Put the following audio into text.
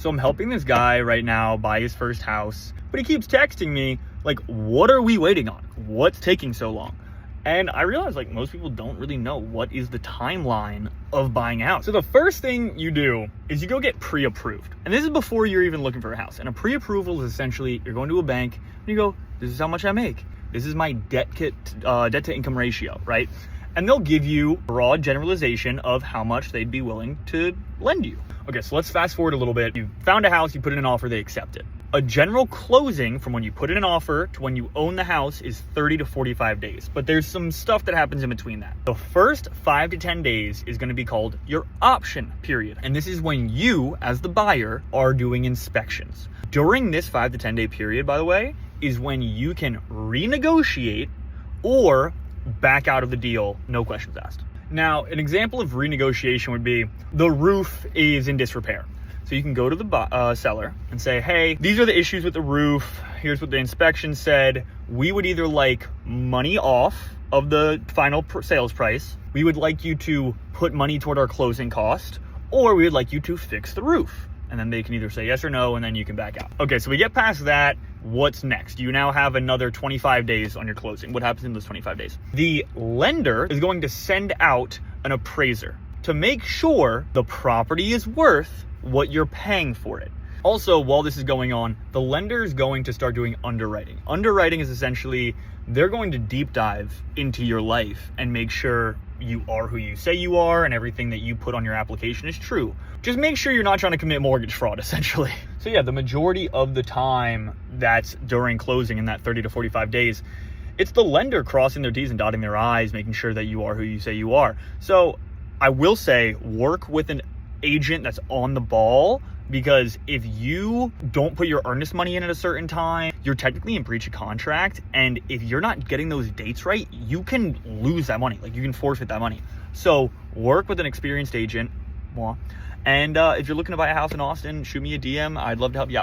So I'm helping this guy right now buy his first house, but he keeps texting me like, what are we waiting on? What's taking so long? And I realize like most people don't really know what is the timeline of buying a house. So the first thing you do is you go get pre-approved. And this is before you're even looking for a house. And a pre-approval is essentially you're going to a bank and you go, this is how much I make. This is my debt to income ratio, right? And they'll give you broad generalization of how much they'd be willing to lend you. Okay, so let's fast forward a little bit. You found a house, you put in an offer, they accept it. A general closing from when you put in an offer to when you own the house is 30 to 45 days. But there's some stuff that happens in between that. The first 5 to 10 days is gonna be called your option period. And this is when you, as the buyer, are doing inspections. During this 5 to 10 day period, by the way, is when you can renegotiate or back out of the deal, no questions asked. Now, an example of renegotiation would be the roof is in disrepair. So you can go to the seller and say, hey, these are the issues with the roof. Here's what the inspection said. We would either like money off of the final sales price. We would like you to put money toward our closing cost, or we would like you to fix the roof. And then they can either say yes or no, and then you can back out. Okay, so we get past that. What's next? You now have another 25 days on your closing. What happens in those 25 days? The lender is going to send out an appraiser to make sure the property is worth what you're paying for it. Also, while this is going on, the lender is going to start doing underwriting. Underwriting is essentially, they're going to deep dive into your life and make sure you are who you say you are and everything that you put on your application is true. Just make sure you're not trying to commit mortgage fraud, essentially. So yeah, the majority of the time that's during closing in that 30 to 45 days, it's the lender crossing their T's and dotting their I's, making sure that you are who you say you are. So I will say, work with an agent that's on the ball, because if you don't put your earnest money in at a certain time, you're technically in breach of contract. And if you're not getting those dates right, you can lose that money. Like, you can forfeit that money. So work with an experienced agent. And if you're looking to buy a house in Austin, shoot me a DM. I'd love to help you out.